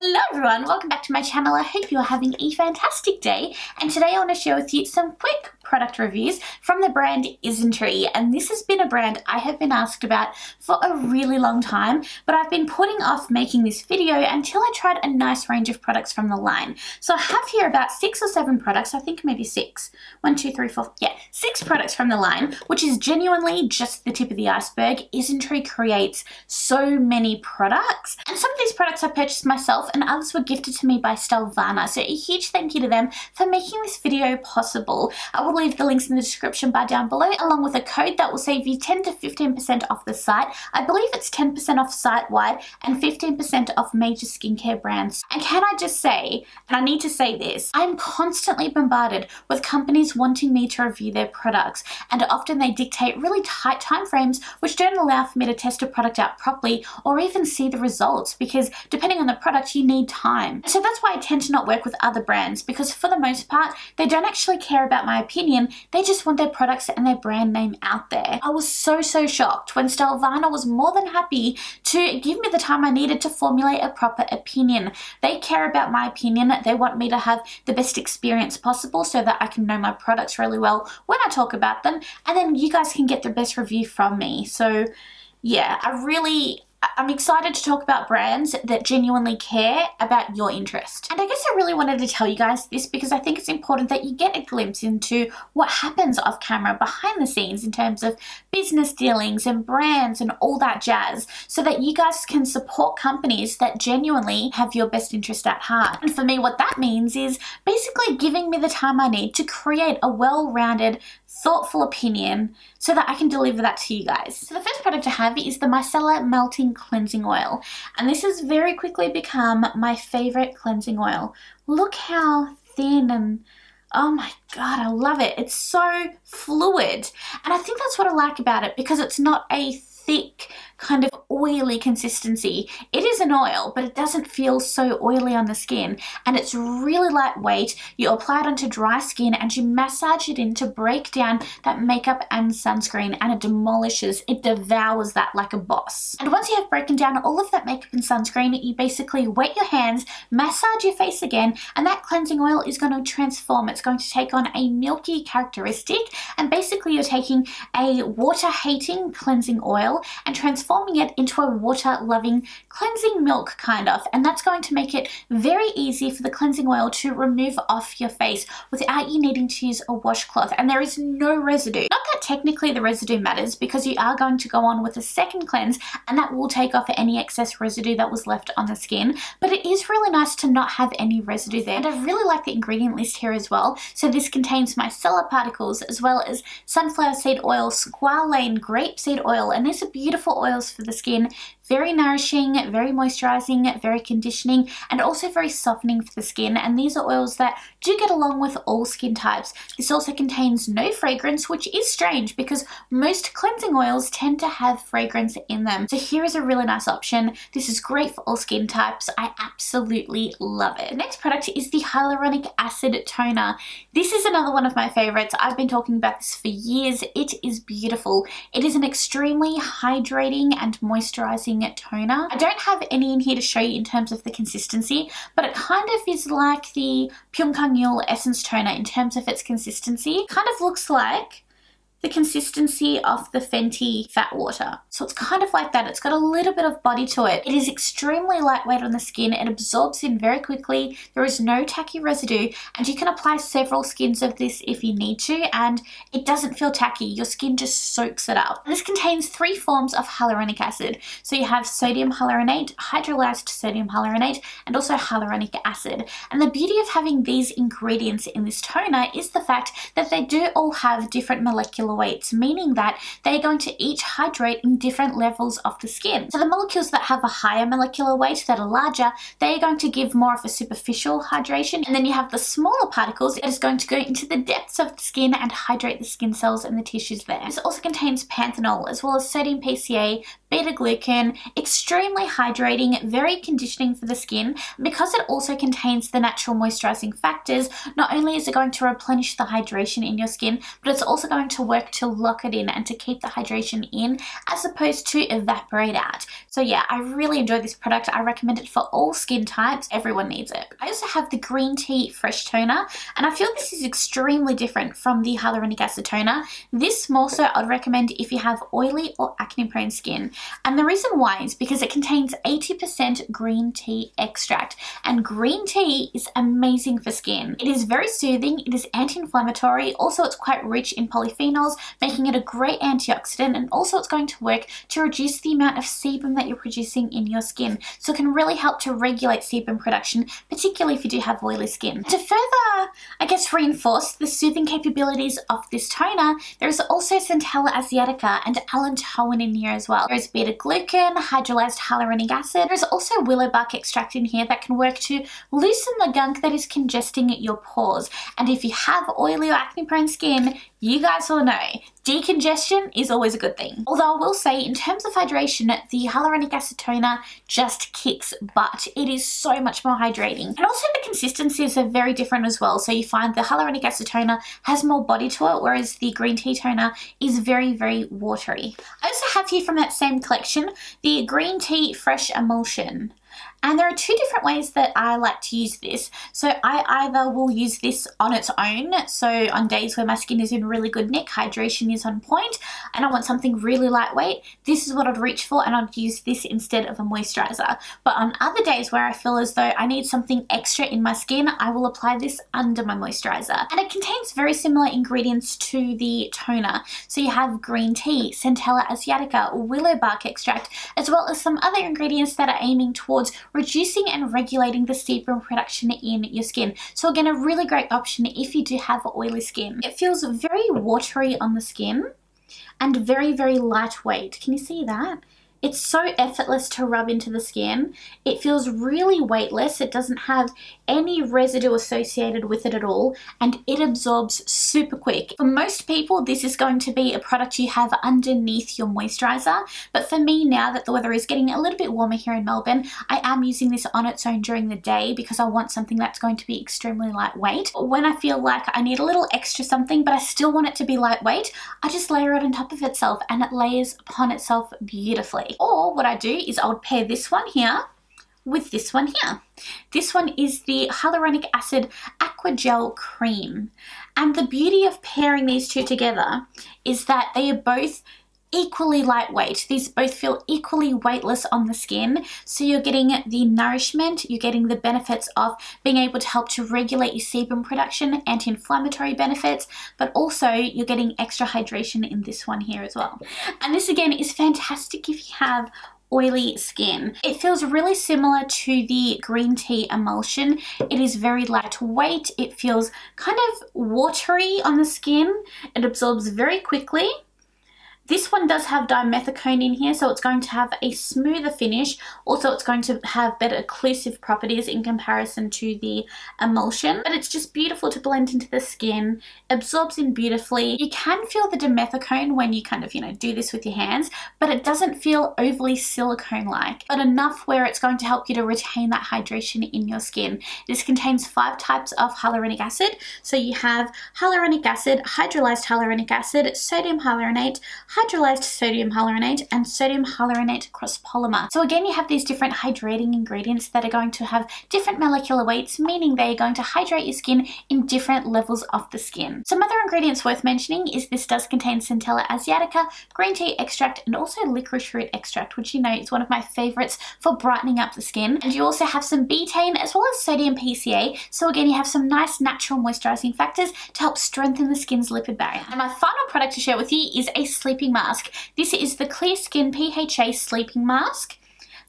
Hello everyone, welcome back to my channel. I hope you're having a fantastic day, and today I want to share with you some quick product reviews from the brand Isntree. And this has been a brand I have been asked about for a really long time, but I've been putting off making this video until I tried a nice range of products from the line. So I have here about 6 or 7 products, I think maybe 6. 1, 2, 3, 4, yeah, 6 products from the line, which is genuinely just the tip of the iceberg. Isntree creates so many products, and some of these products I purchased myself and others were gifted to me by Stylevana, so a huge thank you to them for making this video possible. I will leave the links in the description bar down below, along with a code that will save you 10 to 15% off the site. I believe it's 10% off site-wide and 15% off major skincare brands. And can I just say, and I need to say this, I'm constantly bombarded with companies wanting me to review their products, and often they dictate really tight timeframes which don't allow for me to test a product out properly or even see the results, because depending on the product you need time. So that's why I tend to not work with other brands, because for the most part they don't actually care about my opinion, they just want their products and their brand name out there. I was so shocked when Stylevana was more than happy to give me the time I needed to formulate a proper opinion. They care about my opinion, they want me to have the best experience possible so that I can know my products really well when I talk about them, and then you guys can get the best review from me. So yeah, I'm excited to talk about brands that genuinely care about your interest. And I guess I really wanted to tell you guys this because I think it's important that you get a glimpse into what happens off camera, behind the scenes, in terms of business dealings and brands and all that jazz, so that you guys can support companies that genuinely have your best interest at heart. And for me, what that means is basically giving me the time I need to create a well-rounded, thoughtful opinion so that I can deliver that to you guys. So the first product I have is the Micellar Melting Cleansing Oil, and this has very quickly become my favorite cleansing oil. Look how thin and oh my god, I love it. It's so fluid, and I think that's what I like about it, because it's not a thick kind of oily consistency. It is an oil, but it doesn't feel so oily on the skin, and it's really lightweight. You apply it onto dry skin and you massage it in to break down that makeup and sunscreen, and it demolishes, it devours that like a boss. And once you have broken down all of that makeup and sunscreen, you basically wet your hands, massage your face again, and that cleansing oil is going to transform. It's going to take on a milky characteristic, and basically you're taking a water-hating cleansing oil and transforming it into a water-loving cleansing milk kind of, and that's going to make it very easy for the cleansing oil to remove off your face without you needing to use a washcloth, and there is no residue. Not that technically the residue matters, because you are going to go on with a second cleanse and that will take off any excess residue that was left on the skin, but it is really nice to not have any residue there. And I really like the ingredient list here as well. So this contains micellar particles as well as sunflower seed oil, squalane grapeseed oil, and these are beautiful oils for the skin. Very nourishing, very moisturizing, very conditioning, and also very softening for the skin. And these are oils that do get along with all skin types. This also contains no fragrance, which is strange because most cleansing oils tend to have fragrance in them. So here is a really nice option. This is great for all skin types. I absolutely love it. The next product is the Hyaluronic Acid Toner. This is another one of my favorites. I've been talking about this for years. It is beautiful. It is an extremely hydrating and moisturizing toner. I don't have any in here to show you in terms of the consistency, but it kind of is like the Pyongkang Essence Toner in terms of its consistency. It kind of looks like the consistency of the Fenty Fat Water. So it's kind of like that. It's got a little bit of body to it. It is extremely lightweight on the skin. It absorbs in very quickly. There is no tacky residue, and you can apply several skins of this if you need to, and it doesn't feel tacky. Your skin just soaks it up. This contains 3 forms of hyaluronic acid. So you have sodium hyaluronate, hydrolyzed sodium hyaluronate, and also hyaluronic acid. And the beauty of having these ingredients in this toner is the fact that they do all have different molecular weights, meaning that they're going to each hydrate in different levels of the skin. So the molecules that have a higher molecular weight, that are larger, they're going to give more of a superficial hydration, and then you have the smaller particles that is going to go into the depths of the skin and hydrate the skin cells and the tissues there. This also contains panthenol as well as sodium PCA, beta-glucan, extremely hydrating, very conditioning for the skin. Because it also contains the natural moisturizing factors, not only is it going to replenish the hydration in your skin, but it's also going to work work to lock it in and to keep the hydration in as opposed to evaporate out. So yeah, I really enjoy this product. I recommend it for all skin types. Everyone needs it. I also have the Green Tea Fresh Toner, and I feel this is extremely different from the Hyaluronic Acid Toner. This more so I'd recommend if you have oily or acne prone skin. And the reason why is because it contains 80% green tea extract, and green tea is amazing for skin. It is very soothing, it is anti-inflammatory, also it's quite rich in polyphenols, making it a great antioxidant, and also it's going to work to reduce the amount of sebum that you're producing in your skin. So it can really help to regulate sebum production, particularly if you do have oily skin. To further, I guess, reinforce the soothing capabilities of this toner, there is also Centella asiatica and allantoin in here as well. There is beta-glucan, hydrolyzed hyaluronic acid. There's also willow bark extract in here that can work to loosen the gunk that is congesting your pores. And if you have oily or acne prone skin, you guys will know decongestion is always a good thing. Although I will say, in terms of hydration, the hyaluronic acid toner just kicks butt. It is so much more hydrating. And also the consistencies are very different as well. So you find the hyaluronic acid toner has more body to it, whereas the green tea toner is very, very watery. I also have here from that same collection, the Green Tea Fresh Emulsion. And there are two different ways that I like to use this. So I either will use this on its own, so on days where my skin is in really good nick, hydration is on point, and I want something really lightweight, this is what I'd reach for, and I'd use this instead of a moisturizer. But on other days where I feel as though I need something extra in my skin, I will apply this under my moisturizer. And it contains very similar ingredients to the toner. So you have green tea, Centella asiatica, willow bark extract, as well as some other ingredients that are aiming towards reducing and regulating the sebum production in your skin. So again, a really great option if you do have oily skin. It feels very watery on the skin and very, very lightweight. Can you see that? It's so effortless to rub into the skin. It feels really weightless. It doesn't have any residue associated with it at all, and it absorbs super quick. For most people, this is going to be a product you have underneath your moisturizer, but for me, now that the weather is getting a little bit warmer here in Melbourne, I am using this on its own during the day because I want something that's going to be extremely lightweight. When I feel like I need a little extra something, but I still want it to be lightweight, I just layer it on top of itself, and it layers upon itself beautifully. Or what I do is I would pair this one here with this one here. This one is the Hyaluronic Acid Aqua Gel Cream. And the beauty of pairing these two together is that they are both equally lightweight. These both feel equally weightless on the skin. So you're getting the nourishment, you're getting the benefits of being able to help to regulate your sebum production, anti-inflammatory benefits, but also you're getting extra hydration in this one here as well. And this again is fantastic if you have oily skin. It feels really similar to the green tea emulsion. It is very lightweight. It feels kind of watery on the skin. It absorbs very quickly. This one does have dimethicone in here, so it's going to have a smoother finish. Also, it's going to have better occlusive properties in comparison to the emulsion. But it's just beautiful to blend into the skin, absorbs in beautifully. You can feel the dimethicone when you kind of, do this with your hands, but it doesn't feel overly silicone-like, but enough where it's going to help you to retain that hydration in your skin. This contains 5 types of hyaluronic acid. So you have hyaluronic acid, hydrolyzed hyaluronic acid, sodium hyaluronate, hydrolyzed sodium hyaluronate, and sodium hyaluronate cross polymer. So again, you have these different hydrating ingredients that are going to have different molecular weights, meaning they are going to hydrate your skin in different levels of the skin. Some other ingredients worth mentioning is this does contain Centella asiatica, green tea extract, and also licorice root extract, which is one of my favorites for brightening up the skin. And you also have some betaine as well as sodium PCA. So again, you have some nice natural moisturizing factors to help strengthen the skin's lipid barrier. And my final product to share with you is a sleeping mask. This is the Clear Skin PHA Sleeping Mask.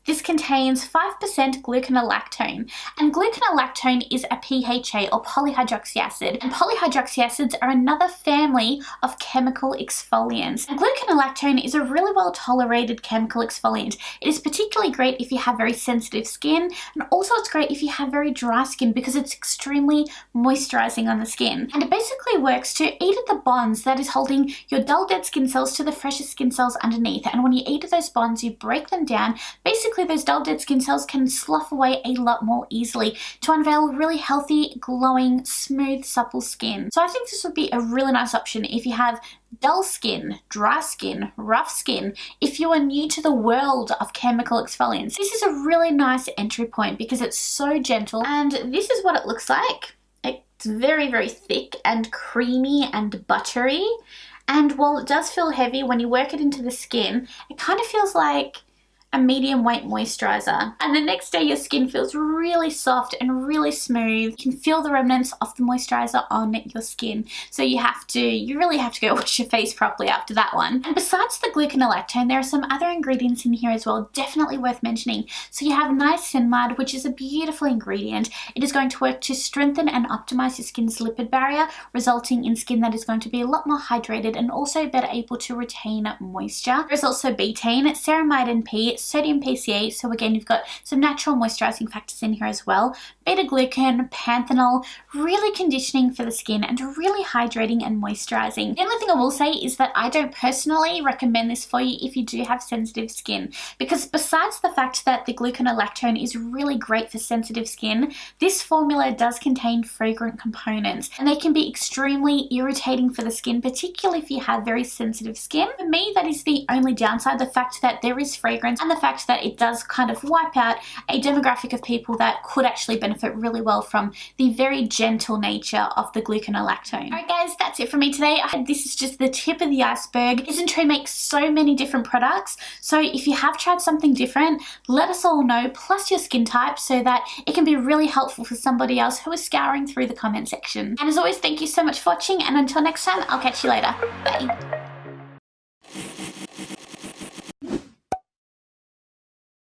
This contains 5% gluconolactone, and gluconolactone is a PHA or polyhydroxy acid, and polyhydroxy acids are another family of chemical exfoliants. And gluconolactone is a really well tolerated chemical exfoliant. It is particularly great if you have very sensitive skin, and also it's great if you have very dry skin because it's extremely moisturizing on the skin. And it basically works to eat at the bonds that is holding your dull dead skin cells to the freshest skin cells underneath, and when you eat at those bonds, you break them down, basically basically those dull dead skin cells can slough away a lot more easily to unveil really healthy, glowing, smooth, supple skin. So I think this would be a really nice option if you have dull skin, dry skin, rough skin, if you are new to the world of chemical exfoliants. This is a really nice entry point because it's so gentle, and this is what it looks like. It's very, very thick and creamy and buttery, and while it does feel heavy, when you work it into the skin, it kind of feels like a medium weight moisturizer, and the next day your skin feels really soft and really smooth. You can feel the remnants of the moisturizer on your skin, so you really have to go wash your face properly after that one. And besides the gluconolactone, there are some other ingredients in here as well, definitely worth mentioning. So you have niacinamide, which is a beautiful ingredient. It is going to work to strengthen and optimize your skin's lipid barrier, resulting in skin that is going to be a lot more hydrated and also better able to retain moisture. There's also betaine, ceramide P, sodium PCA, so again you've got some natural moisturizing factors in here as well, beta-glucan, panthenol, really conditioning for the skin and really hydrating and moisturizing. The only thing I will say is that I don't personally recommend this for you if you do have sensitive skin, because besides the fact that the gluconolactone is really great for sensitive skin, this formula does contain fragrant components and they can be extremely irritating for the skin, particularly if you have very sensitive skin. For me, that is the only downside, the fact that there is fragrance and the fact that it does kind of wipe out a demographic of people that could actually benefit really well from the very gentle nature of the gluconolactone. Alright guys, that's it for me today. This is just the tip of the iceberg. Isntree makes so many different products, so if you have tried something different, let us all know, plus your skin type, so that it can be really helpful for somebody else who is scouring through the comment section. And as always, thank you so much for watching, and until next time, I'll catch you later. Bye.